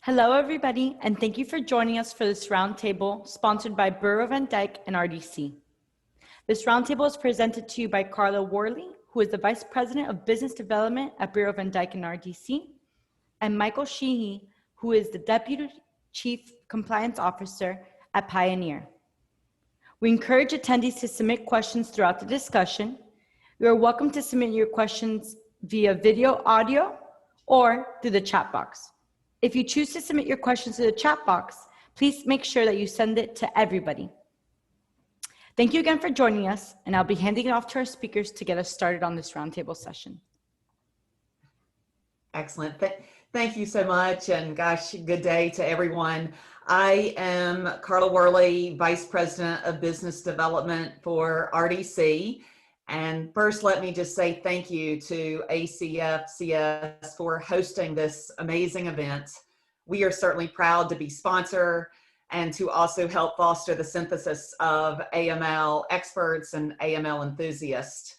Hello, everybody, and thank you for joining us for this roundtable sponsored by Bureau van Dijk and RDC. This roundtable is presented to you by Carla Worley, who is the Vice President of Business Development at Bureau van Dijk and RDC, and Michael Sheehy, who is the Deputy Chief Compliance Officer at Pioneer. We encourage attendees to submit questions throughout the discussion. You are welcome to submit your questions via video, audio, or through the chat box. If you choose to submit your questions to the chat box, please make sure that you send it to everybody. Thank you again for joining us, and I'll be handing it off to our speakers to get us started on this roundtable session. Excellent. Thank you so much, and gosh, good day to everyone. I am Carla Worley, Vice President of Business Development for RDC. And first, let me just say thank you to ACFCS for hosting this amazing event. We are certainly proud to be sponsor and to also help foster the synthesis of AML experts and AML enthusiasts.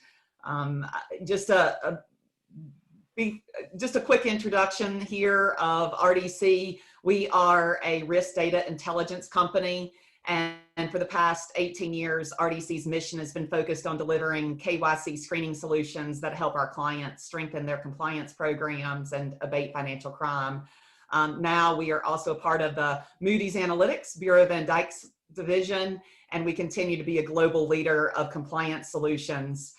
Just a quick introduction here of RDC. We are a risk data intelligence company, and for the past 18 years, RDC's mission has been focused on delivering KYC screening solutions that help our clients strengthen their compliance programs and abate financial crime. Now we are also a part of the Moody's Analytics, Bureau van Dijk's division, and we continue to be a global leader of compliance solutions.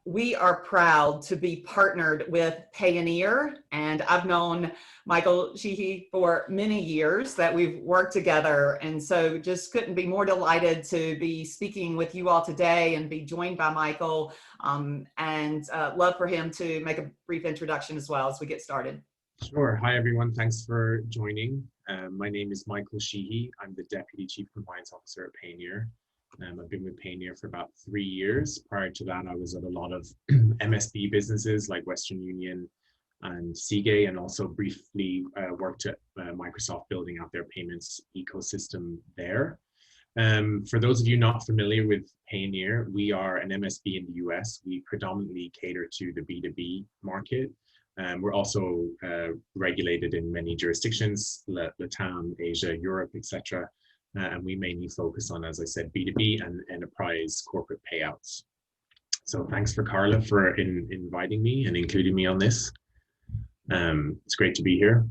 We are proud to be partnered with Pioneer, and I've known Michael Sheehy for many years that we've worked together, and so just couldn't be more delighted to be speaking with you all today and be joined by Michael, and love for him to make a brief introduction as well as we get started. Sure. Hi, everyone. Thanks for joining. My name is Michael Sheehy. I'm the Deputy Chief Compliance Officer at Pioneer. I've been with Pioneer for about 3 years. Prior to that, I was at a lot of MSB businesses like Western Union and Seagate, and also briefly worked at Microsoft building out their payments ecosystem there. For those of you not familiar with Pioneer, we are an MSB in the US. We predominantly cater to the B2B market. We're also regulated in many jurisdictions, Latam, Asia, Europe, etc. And we mainly focus on, as I said, B2B and enterprise corporate payouts. So thanks for Carla for inviting me and including me on this. It's great to be here.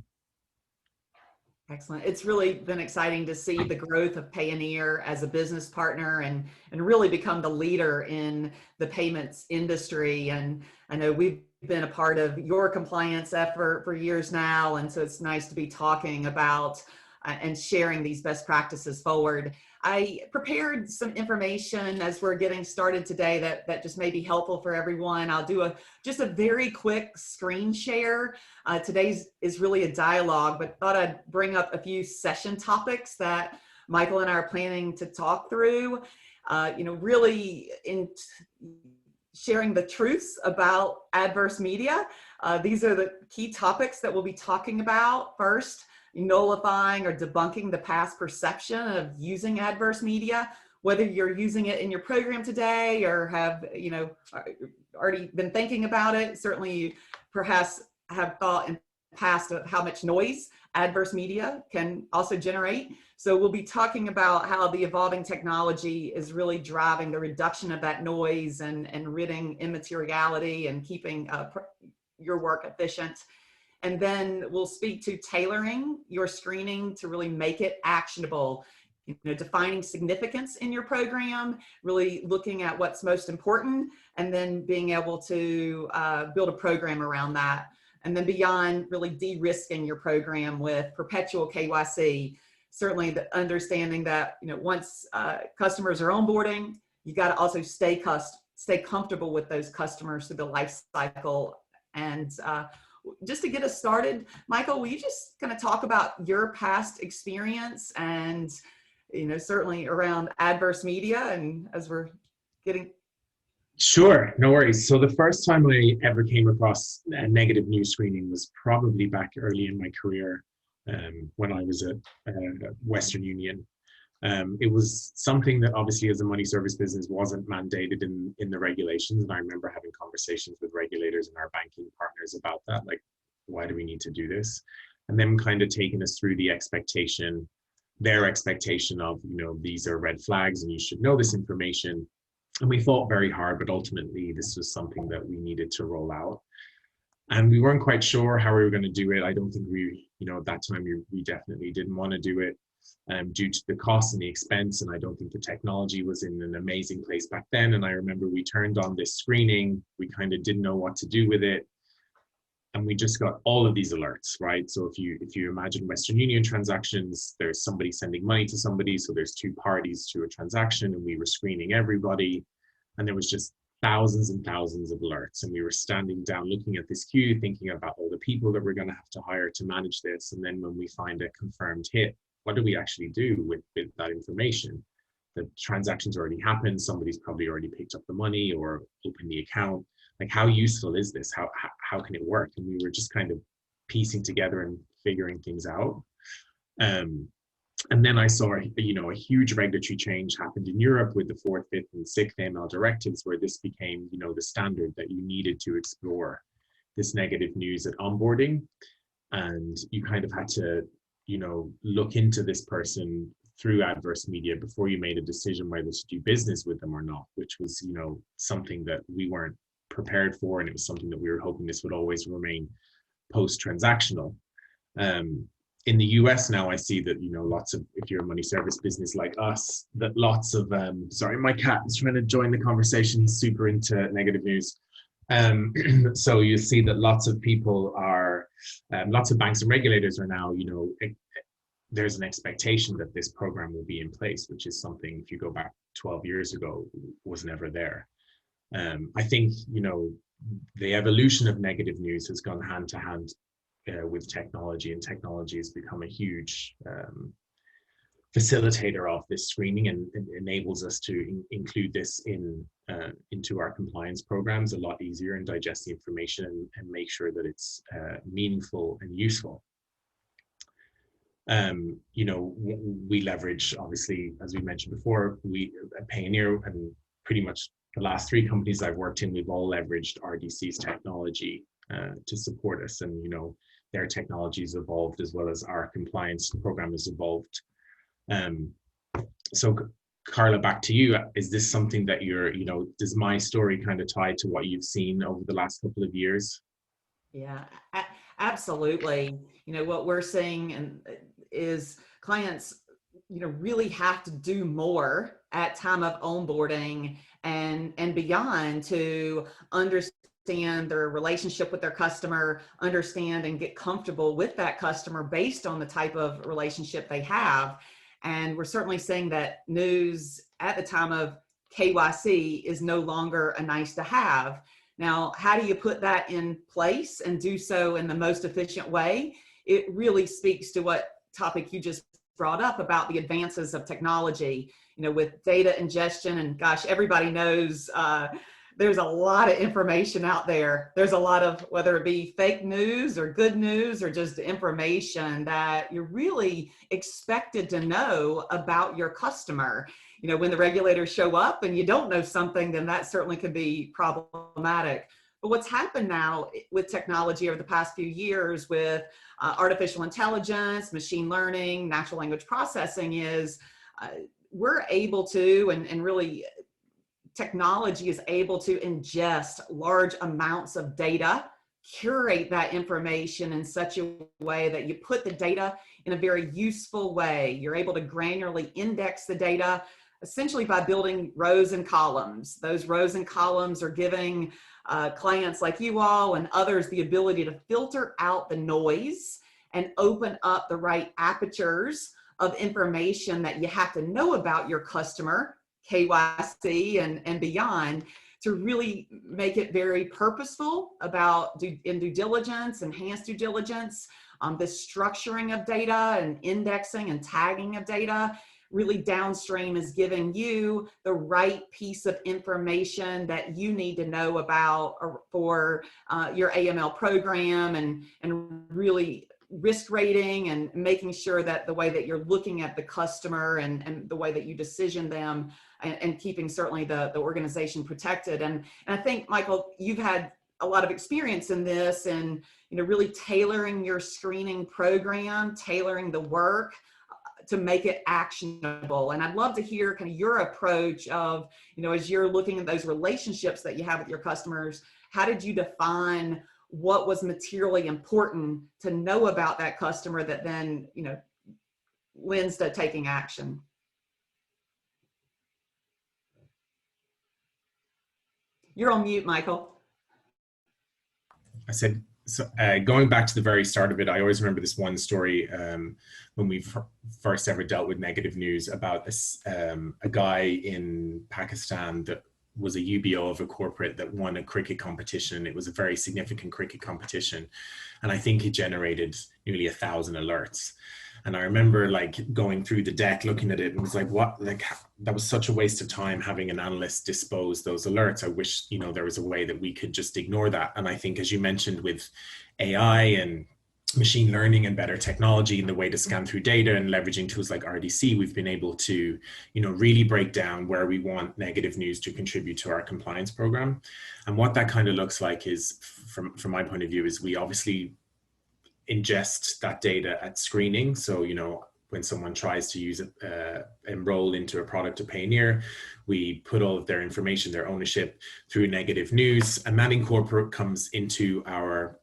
Excellent. It's really been exciting to see the growth of Pioneer as a business partner and really become the leader in the payments industry. And I know we've been a part of your compliance effort for years now, and so it's nice to be talking about and sharing these best practices forward. I prepared some information as we're getting started today that just may be helpful for everyone. I'll do just a very quick screen share. Today's is really a dialogue, but thought I'd bring up a few session topics that Michael and I are planning to talk through. Really in sharing the truths about adverse media. These are the key topics that we'll be talking about. First, nullifying or debunking the past perception of using adverse media, whether you're using it in your program today or have already been thinking about it. Certainly you perhaps have thought in the past of how much noise adverse media can also generate. So we'll be talking about how the evolving technology is really driving the reduction of that noise and ridding immateriality and keeping your work efficient. And then we'll speak to tailoring your screening to really make it actionable, defining significance in your program, really looking at what's most important, and then being able to build a program around that. And then beyond, really de-risking your program with Perpetual KYC. Certainly the understanding that once customers are onboarding, you got to also stay comfortable with those customers through the life cycle. And just to get us started, Michael, will you just kind of talk about your past experience and, certainly around adverse media and as we're getting... Sure, no worries. So the first time I ever came across negative news screening was probably back early in my career when I was at Western Union. It was something that obviously as a money service business wasn't mandated in the regulations. And I remember having conversations with regulators and our banking partners about that, like, why do we need to do this? and them kind of taking us through the expectation, their expectation of, you know, these are red flags and you should know this information. And we fought very hard, but ultimately this was something that we needed to roll out. And we weren't quite sure how we were going to do it. I don't think we, you know, at that time, we definitely didn't want to do it due to the cost and the expense. And I don't think the technology was in an amazing place back then. And I remember we turned on this screening. We kind of didn't know what to do with it. And we just got all of these alerts, right? So if you imagine Western Union transactions, there's somebody sending money to somebody. So there's two parties to a transaction, and we were screening everybody. And there was just thousands and thousands of alerts. And we were standing down looking at this queue, thinking about all the people that we're going to have to hire to manage this. And then when we find a confirmed hit, what do we actually do with that information? The transaction's already happened. Somebody's probably already picked up the money or opened the account. Like, how useful is this? How can it work? And we were just kind of piecing together and figuring things out. And then I saw, you know, a huge regulatory change happened in Europe with the 4th, 5th, and 6th AML directives, where this became, you know, the standard that you needed to explore this negative news at onboarding. And you kind of had to, you know, look into this person through adverse media before you made a decision whether to do business with them or not, which was, you know, something that we weren't prepared for. And it was something that we were hoping this would always remain post-transactional. In the US now, I see that, you know, lots of, if you're a money service business like us, that lots of, sorry, my cat is trying to join the conversation. He's super into negative news. So you see that lots of people are, lots of banks and regulators are now, you know, there's an expectation that this program will be in place, which is something, if you go back 12 years ago, was never there. I think, you know, the evolution of negative news has gone hand to hand with technology, and technology has become a huge facilitator of this screening, and enables us to include this into our compliance programs a lot easier, and digest the information and make sure that it's meaningful and useful. You know, we leverage, obviously, as we mentioned before, we at Payoneer, and pretty much the last 3 companies I've worked in, we've all leveraged RDC's technology to support us. And, you know, their technology's evolved as well as our compliance program has evolved. So Carla, back to you. Is this something that you're, you know, does my story kind of tie to what you've seen over the last couple of years? Yeah, absolutely. You know, what we're seeing is clients, you know, really have to do more at time of onboarding and beyond to understand their relationship with their customer, understand and get comfortable with that customer based on the type of relationship they have. And we're certainly seeing that news at the time of KYC is no longer a nice to have. Now, how do you put that in place and do so in the most efficient way? It really speaks to what topic you just brought up about the advances of technology, you know, with data ingestion. And gosh, everybody knows there's a lot of information out there. There's a lot of, whether it be fake news or good news or just information that you're really expected to know about your customer. You know, when the regulators show up and you don't know something, then that certainly could be problematic. But what's happened now with technology over the past few years with artificial intelligence, machine learning, natural language processing is we're able to, and really technology is able to ingest large amounts of data, curate that information in such a way that you put the data in a very useful way. You're able to granularly index the data essentially by building rows and columns. Those rows and columns are giving clients like you all and others the ability to filter out the noise and open up the right apertures of information that you have to know about your customer, KYC and beyond, to really make it very purposeful about due diligence, enhanced due diligence, the structuring of data and indexing and tagging of data. Really downstream is giving you the right piece of information that you need to know about for your AML program, and really risk rating and making sure that the way that you're looking at the customer and the way that you decision them and keeping certainly the organization protected. And I think, Michael, you've had a lot of experience in this, and really tailoring your screening program, tailoring the work to make it actionable. And I'd love to hear kind of your approach of, as you're looking at those relationships that you have with your customers, how did you define what was materially important to know about that customer that then, lends to taking action? You're on mute, Michael. I said, so going back to the very start of it, I always remember this one story when we first ever dealt with negative news about a guy in Pakistan that was a UBO of a corporate that won a cricket competition. It was a very significant cricket competition. And I think it generated nearly 1,000 alerts. And I remember like going through the deck, looking at it, and was like, what, like that was such a waste of time having an analyst dispose those alerts. I wish, there was a way that we could just ignore that. And I think, as you mentioned, with AI and machine learning and better technology and the way to scan through data and leveraging tools like RDC, we've been able to, really break down where we want negative news to contribute to our compliance program. And what that kind of looks like is, from my point of view, is we obviously ingest that data at screening. So, when someone tries to use it, enroll into a product of Payoneer, we put all of their information, their ownership, through negative news, and that comes into our,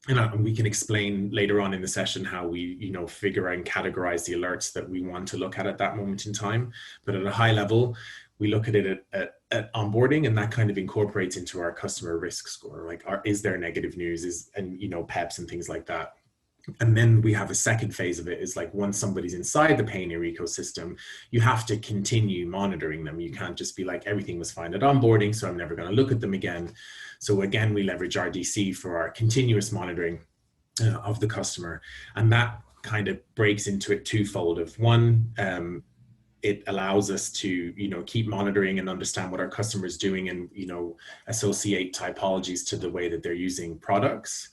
and we can explain later on in the session how we, figure out and categorize the alerts that we want to look at that moment in time. But at a high level, we look at it at onboarding, and that kind of incorporates into our customer risk score. Like, is there negative news, and PEPs and things like that. And then we have a second phase of it, is like, once somebody's inside the Payoneer ecosystem, you have to continue monitoring them. You can't just be like, everything was fine at onboarding, so I'm never going to look at them again. So again, we leverage RDC for our continuous monitoring of the customer. And that kind of breaks into it twofold. Of one, it allows us to, keep monitoring and understand what our customer is doing, and, associate typologies to the way that they're using products.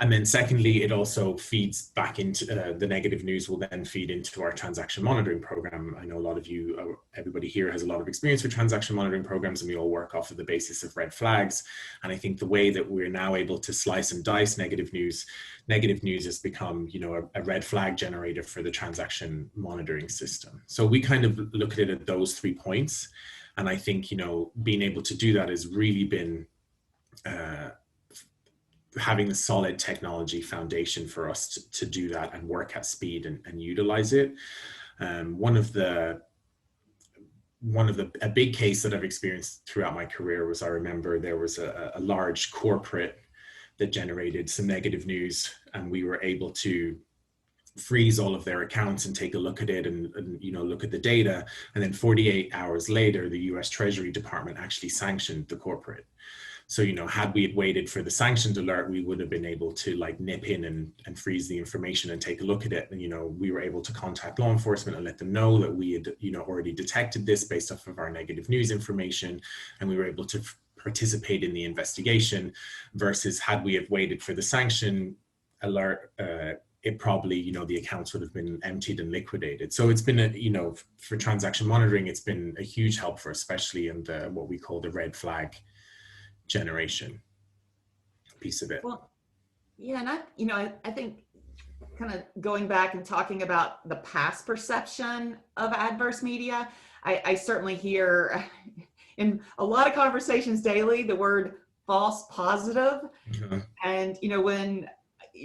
And then secondly, it also feeds back into the negative news will then feed into our transaction monitoring program. I know a lot of you, everybody here has a lot of experience with transaction monitoring programs, and we all work off of the basis of red flags. And I think the way that we're now able to slice and dice negative news has become, a red flag generator for the transaction monitoring system. So we kind of look at it at those 3 points. And I think, being able to do that has really been, having a solid technology foundation for us to do that and work at speed and utilize it. A big case that I've experienced throughout my career was, I remember there was a large corporate that generated some negative news, and we were able to freeze all of their accounts and take a look at it and look at the data. And then 48 hours later, the US Treasury Department actually sanctioned the corporate. So, had we had waited for the sanctions alert, we would have been able to like nip in and freeze the information and take a look at it. And, we were able to contact law enforcement and let them know that we had, already detected this based off of our negative news information. And we were able to participate in the investigation, versus had we have waited for the sanction alert, it probably, the accounts would have been emptied and liquidated. So it's been for transaction monitoring, it's been a huge help for, especially in what we call the red flag generation piece of it. Well, yeah, and I think kind of going back and talking about the past perception of adverse media, I certainly hear in a lot of conversations daily the word false positive. And when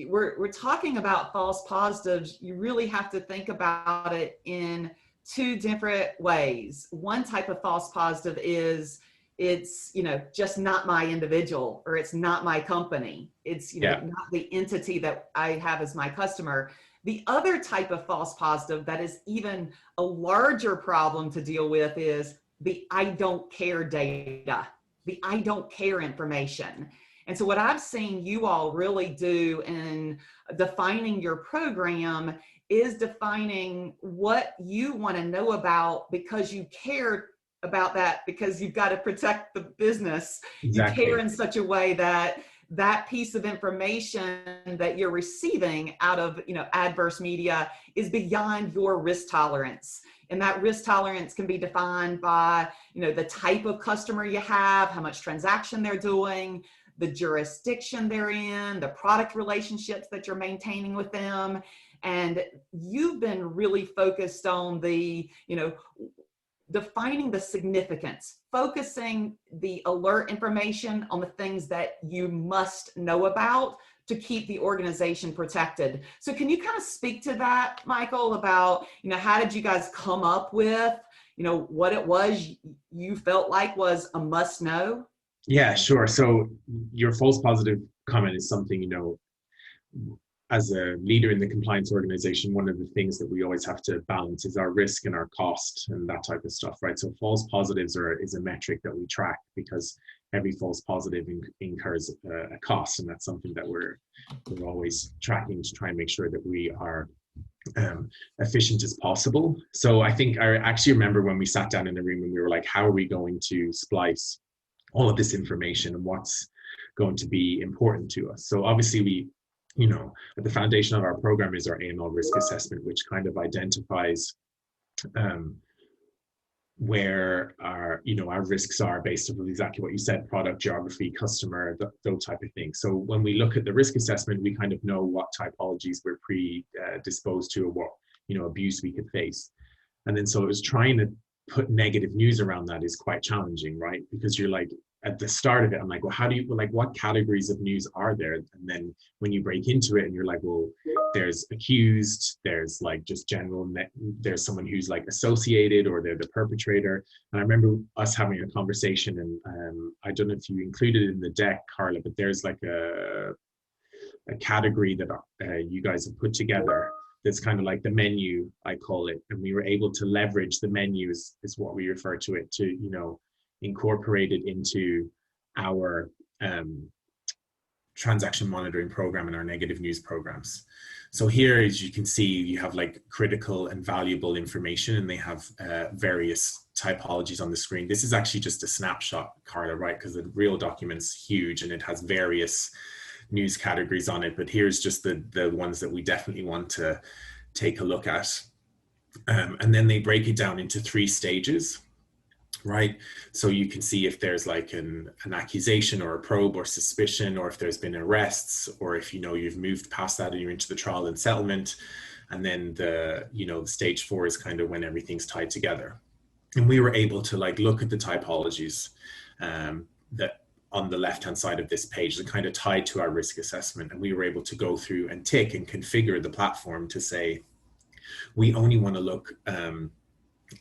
we're talking about false positives, you really have to think about it in 2 different ways. One type of false positive is, it's, just not my individual, or it's not my company. It's, not the entity that I have as my customer. The other type of false positive that is even a larger problem to deal with is the I don't care data, the I don't care information. And so what I've seen you all really do in defining your program is defining what you want to know about, because you care about that, because you've got to protect the business. Exactly. You care in such a way that that piece of information that you're receiving out of adverse media is beyond your risk tolerance. And that risk tolerance can be defined by the type of customer you have, how much transaction they're doing, the jurisdiction they're in, the product relationships that you're maintaining with them. And you've been really focused on the, defining the significance, focusing the alert information on the things that you must know about to keep the organization protected. So can you kind of speak to that, Michael, about, how did you guys come up with, what it was you felt like was a must know? Yeah, sure. So your false positive comment is something, as a leader in the compliance organization, one of the things that we always have to balance is our risk and our cost and that type of stuff, right? So false positives is a metric that we track because every false positive incurs a cost, and that's something that we're always tracking to try and make sure that we are efficient as possible. So I think I actually remember when we sat down in the room and we were like, how are we going to splice all of this information and what's going to be important to us? So obviously we, at the foundation of our program is our AML risk assessment, which kind of identifies where our risks are based on exactly what you said: product, geography, customer, those type of things. So when we look at the risk assessment, we kind of know what typologies we're predisposed to, or what abuse we could face. And then so it was trying to put negative news around that is quite challenging, right? Because you're like, at the start of it, I'm like, well, how do you, what categories of news are there? And then when you break into it and you're like, well, there's accused, there's like just general, there's someone who's like associated, or they're the perpetrator. And I remember us having a conversation, and I don't know if you included it in the deck, Carla, but there's like a category that you guys have put together that's kind of like the menu, I call it. And we were able to leverage the menu is what we refer to it, to, incorporated into our transaction monitoring program and our negative news programs. So here, as you can see, you have like critical and valuable information, and they have various typologies on the screen. This is actually just a snapshot, Carla, right? Because the real document's huge and it has various news categories on it, but here's just the ones that we definitely want to take a look at. And then they break it down into 3 stages. Right. So you can see if there's like an accusation or a probe or suspicion, or if there's been arrests, or if, you've moved past that and you're into the trial and settlement. And then the stage 4 is kind of when everything's tied together. And we were able to like look at the typologies that on the left-hand side of this page that kind of tied to our risk assessment. And we were able to go through and tick and configure the platform to say, we only want to look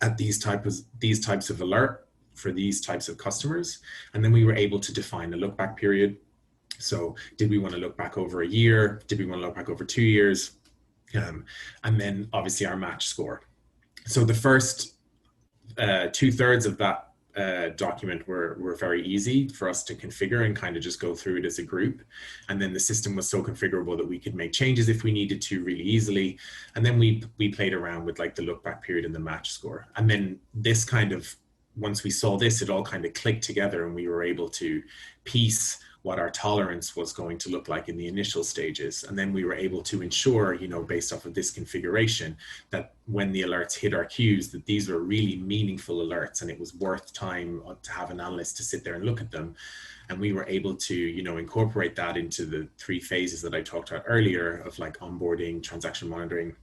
at these types of alert for these types of customers. And then we were able to define a look back period. So did we want to look back over a year? Did we want to look back over 2 years? And then obviously our match score. So the first 2/3 of that document were very easy for us to configure and kind of just go through it as a group. And then the system was so configurable that we could make changes if we needed to really easily. And then we played around with like the look back period and the match score. And then this kind of, once we saw this, it all kind of clicked together, and we were able to piece what our tolerance was going to look like in the initial stages. And then we were able to ensure, based off of this configuration, that when the alerts hit our queues, that these were really meaningful alerts, and it was worth time to have an analyst to sit there and look at them. And we were able to, incorporate that into the 3 phases that I talked about earlier of like onboarding, transaction monitoring,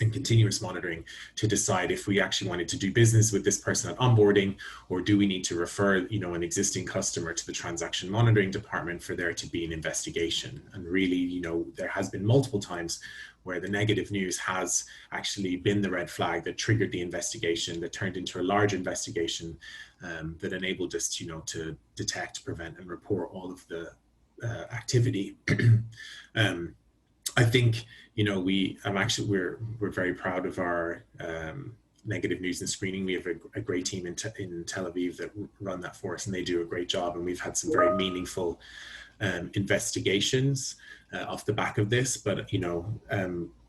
and continuous monitoring, to decide if we actually wanted to do business with this person at onboarding, or do we need to refer, an existing customer to the transaction monitoring department for there to be an investigation. And really, there has been multiple times where the negative news has actually been the red flag that triggered the investigation, that turned into a large investigation that enabled us, to detect, prevent, and report all of the activity. I think, we're very proud of our negative news and screening. We have a great team in Tel Aviv that run that for us, and they do a great job. And we've had some very meaningful investigations off the back of this. But,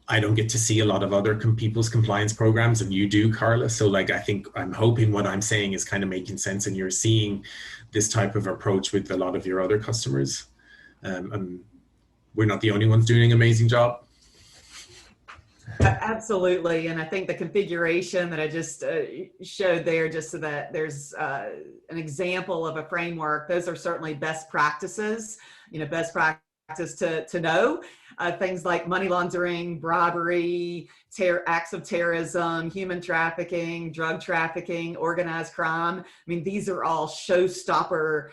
I don't get to see a lot of other people's compliance programs, and you do, Carla. So like, I'm hoping what I'm saying is kind of making sense, and you're seeing this type of approach with a lot of your other customers. And we're not the only ones doing an amazing job. Absolutely. And I think the configuration that I just showed there, just so that there's an example of a framework, those are certainly best practices, best practice to know. Things like money laundering, bribery, acts of terrorism, human trafficking, drug trafficking, organized crime. I mean, these are all showstopper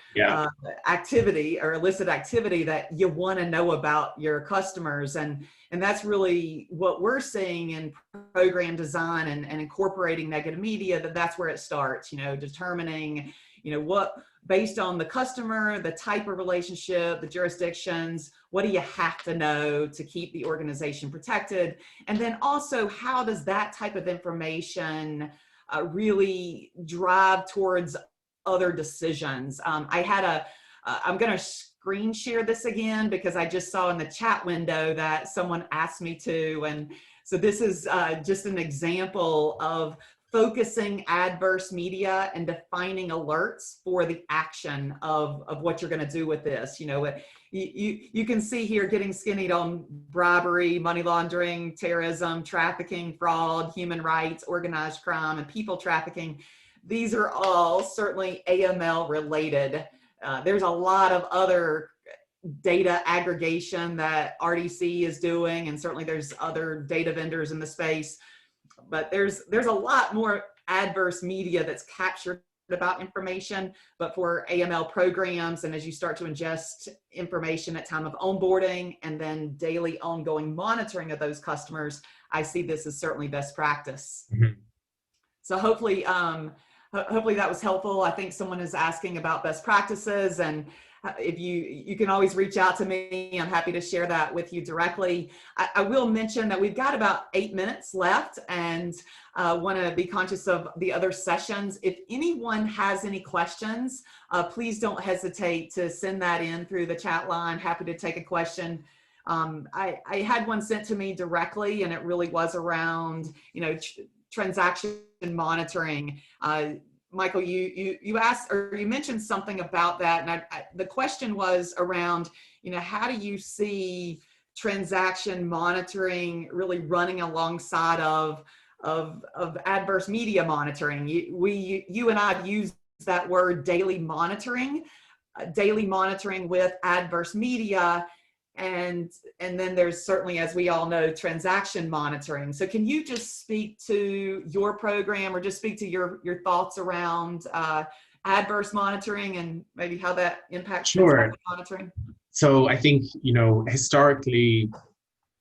activity or illicit activity that you want to know about your customers. And that's really what we're seeing in program design and incorporating negative media, that's where it starts, determining, what, based on the customer, the type of relationship, the jurisdictions, what do you have to know to keep the organization protected? And then also, how does that type of information really drive towards other decisions? I'm going to screen share this again because I just saw in the chat window that someone asked me to. And so this is just an example of focusing adverse media and defining alerts for the action of what you're going to do with this. You can see here getting skinnied on bribery, money laundering, terrorism, trafficking, fraud, human rights, organized crime, and people trafficking. These are all certainly AML related. There's a lot of other data aggregation that RDC is doing, and certainly there's other data vendors in the space, but there's a lot more adverse media that's captured about information. But for AML programs, and as you start to ingest information at time of onboarding and then daily ongoing monitoring of those customers, I see this as certainly best practice. Mm-hmm. So hopefully that was helpful. I think someone is asking about best practices, and if you can always reach out to me. I'm happy to share that with you directly. I will mention that we've got about 8 minutes left, and want to be conscious of the other sessions. If anyone has any questions, please don't hesitate to send that in through the chat line. Happy to take a question. I had one sent to me directly, and it really was around, transaction monitoring. Michael, you asked, or you mentioned something about that, and the question was around, how do you see transaction monitoring really running alongside of adverse media monitoring? You and I have used that word daily monitoring with adverse media. And then there's certainly, as we all know, transaction monitoring. So can you just speak to your program, or just speak to your thoughts around adverse monitoring and maybe how that impacts transaction monitoring? So I think, historically,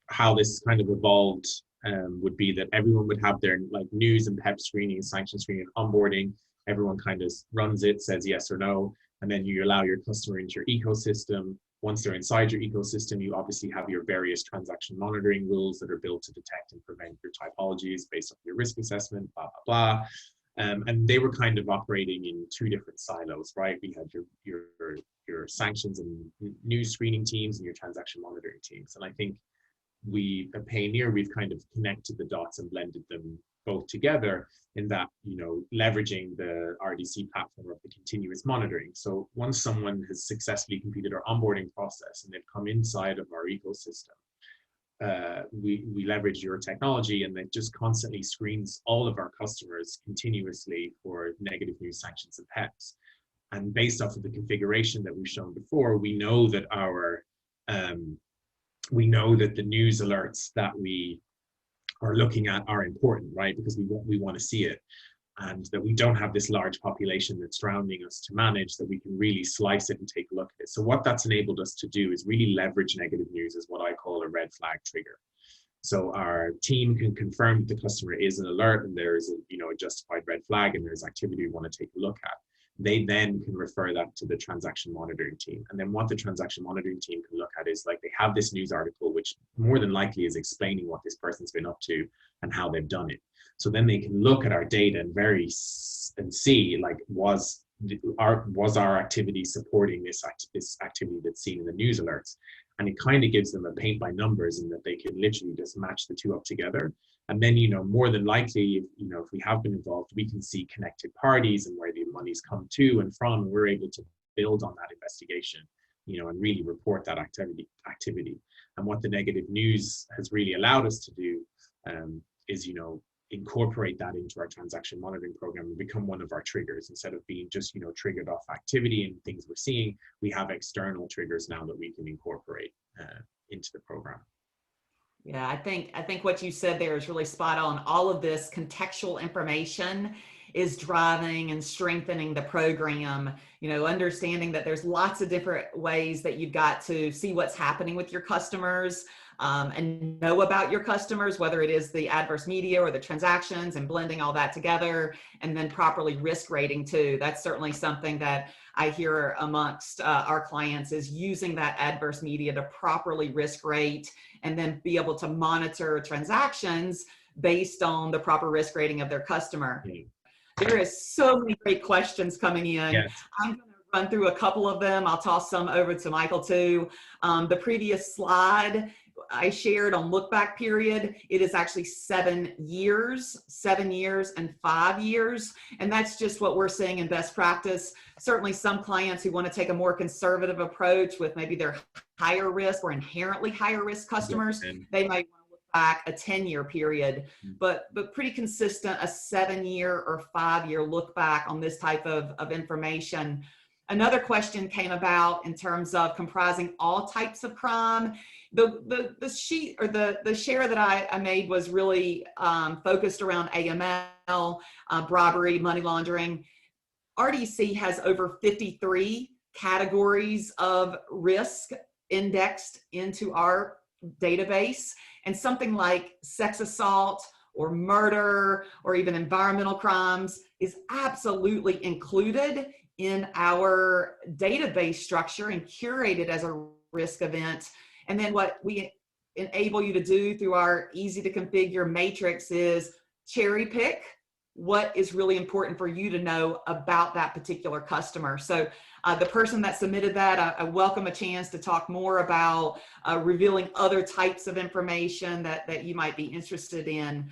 how this kind of evolved would be that everyone would have their news and PEP screening, sanction screening, and onboarding. Everyone kind of runs it, says yes or no, and then you allow your customer into your ecosystem. Once they're inside your ecosystem, you obviously have your various transaction monitoring rules that are built to detect and prevent your typologies based on your risk assessment, blah, blah, blah. And they were kind of operating in two different silos, right? We had your sanctions and news screening teams and your transaction monitoring teams. And I think at Payoneer, we've kind of connected the dots and blended them both together in that, leveraging the RDC platform of the continuous monitoring. So once someone has successfully completed our onboarding process and they've come inside of our ecosystem, we leverage your technology, and that just constantly screens all of our customers continuously for negative news, sanctions, and PEPs. And based off of the configuration that we've shown before, we know that the news alerts that we are looking at are important, right? Because we want to see it, and that we don't have this large population that's surrounding us to manage, that we can really slice it and take a look at it. So what that's enabled us to do is really leverage negative news as what I call a red flag trigger. So our team can confirm that the customer is an alert and there is a justified red flag and there's activity we want to take a look at. They then can refer that to the transaction monitoring team. And then what the transaction monitoring team can look at is, they have this news article, which more than likely is explaining what this person's been up to and how they've done it. So then they can look at our data and see, was our activity supporting this activity that's seen in the news alerts. And it kind of gives them a paint by numbers, in that they can literally just match the two up together. And then, more than likely, if we have been involved, we can see connected parties and where the money's come to and from, and we're able to build on that investigation, and really report that activity. And what the negative news has really allowed us to do is, you know, incorporate that into our transaction monitoring program and become one of our triggers. Instead of being just, you know, triggered off activity and things we're seeing, we have external triggers now that we can incorporate into the program. Yeah, I think what you said there is really spot on. All of this contextual information is driving and strengthening the program, you know, understanding that there's lots of different ways that you've got to see what's happening with your customers, and know about your customers, whether it is the adverse media or the transactions, and blending all that together, and then properly risk rating too. That's certainly something that I hear amongst our clients, is using that adverse media to properly risk rate and then be able to monitor transactions based on the proper risk rating of their customer. There is so many great questions coming in. Yes. I'm going to run through a couple of them. I'll toss some over to Michael too. The previous slide I shared on look back period, it is actually 7 years and 5 years. And that's just what we're seeing in best practice. Certainly some clients who want to take a more conservative approach with maybe their higher risk or inherently higher risk customers, they might want to look back a 10-year period, but pretty consistent, a 7-year or 5-year look back on this type of information. Another question came about in terms of comprising all types of crime. The sheet or the share that I made was really focused around AML, robbery, money laundering. RDC has over 53 categories of risk indexed into our database, and something like sex assault or murder or even environmental crimes is absolutely included in our database structure and curated as a risk event. And then what we enable you to do through our easy to configure matrix is cherry pick what is really important for you to know about that particular customer. So the person that submitted that, I welcome a chance to talk more about revealing other types of information that you might be interested in.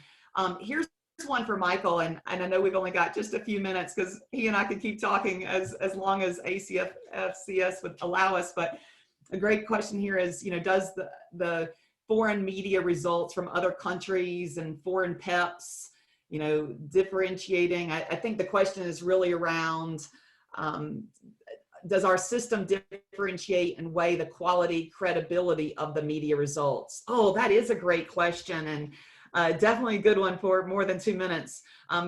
Here's one for Michael, and I know we've only got just a few minutes because he and I could keep talking as long as ACFCS would allow us, but a great question here is, you know, does the foreign media results from other countries and foreign PEPs, you know, differentiating? I think the question is really around, does our system differentiate and weigh the quality, credibility of the media results? Oh, that is a great question, and definitely a good one for more than 2 minutes.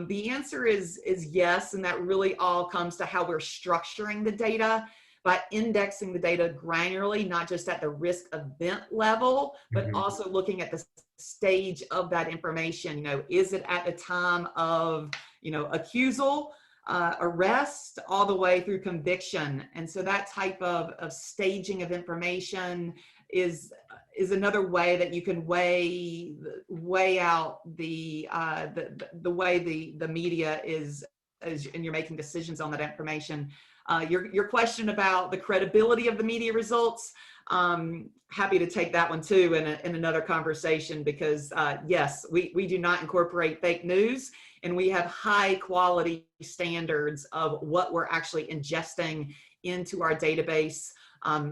The answer is yes, and that really all comes to how we're structuring the data by indexing the data granularly, not just at the risk event level, but also looking at the stage of that information. You know, is it at the time of, you know, accusal, arrest, all the way through conviction? And so that type of staging of information is another way that you can weigh out the way the media is, and you're making decisions on that information. Your question about the credibility of the media results, happy to take that one too in another conversation, because yes, we do not incorporate fake news, and we have high quality standards of what we're actually ingesting into our database.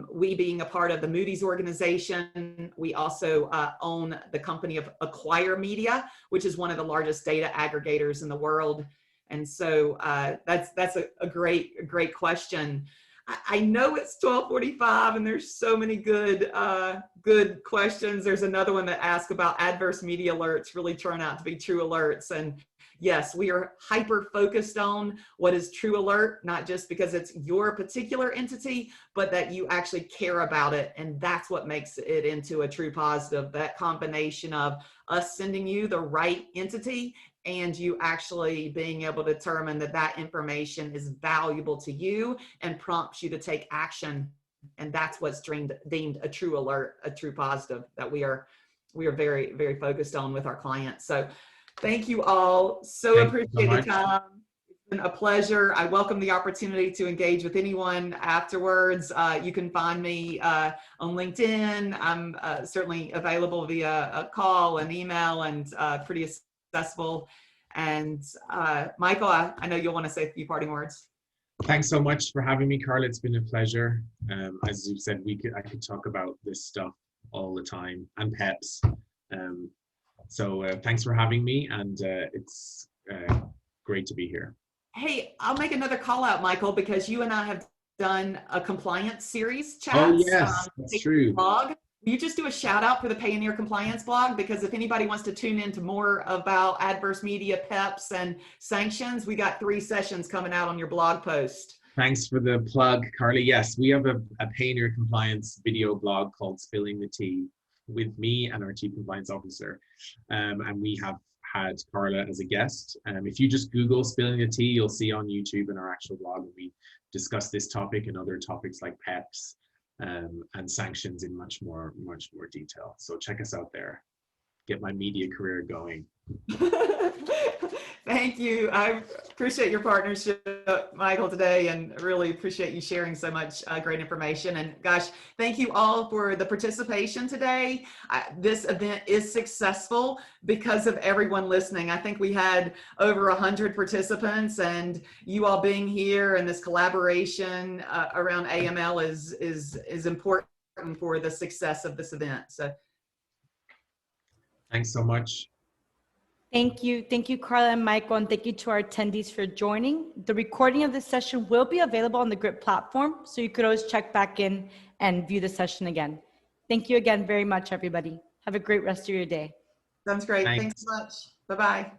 We being a part of the Moody's organization, we also own the company of Acquire Media, which is one of the largest data aggregators in the world. And so that's a great question. I know it's 12:45 and there's so many good questions. There's another one that asks about adverse media alerts really turn out to be true alerts. And yes, we are hyper focused on what is true alert, not just because it's your particular entity, but that you actually care about it. And that's what makes it into a true positive, that combination of us sending you the right entity and you actually being able to determine that that information is valuable to you and prompts you to take action. And that's what's deemed a true alert, a true positive that we are very, very focused on with our clients. So thank you all. So appreciate the time. It's been a pleasure. I welcome the opportunity to engage with anyone afterwards. You can find me on LinkedIn. I'm certainly available via a call, an email, and pretty accessible. And Michael, I know you'll want to say a few parting words. Thanks so much for having me, Carla. It's been a pleasure. As you said, I could talk about this stuff all the time, and PEPs. So thanks for having me, and it's great to be here. Hey, I'll make another call out, Michael, because you and I have done a compliance series Oh chats. yes, that's true. Blog. Will you just do a shout out for the Payoneer Compliance blog? Because if anybody wants to tune into more about adverse media, PEPs, and sanctions, we got 3 sessions coming out on your blog post. Thanks for the plug, Carly. Yes, we have a Payoneer compliance video blog called Spilling the Tea with me and our Chief Compliance Officer. And we have had Carla as a guest. If you just Google Spilling the Tea, you'll see on YouTube in our actual blog, we discuss this topic and other topics like PEPs and sanctions in much more detail. So check us out there. Get my media career going. Thank you. I appreciate your partnership, Michael, today, and really appreciate you sharing so much great information. And gosh, thank you all for the participation today. This event is successful because of everyone listening. I think we had over 100 participants, and you all being here and this collaboration around AML is important for the success of this event. So thanks so much. Thank you. Thank you, Carla and Michael, and thank you to our attendees for joining. The recording of this session will be available on the GRIP platform, so you could always check back in and view the session again. Thank you again very much, everybody. Have a great rest of your day. sounds great. Thanks. Thanks so much. Bye-bye.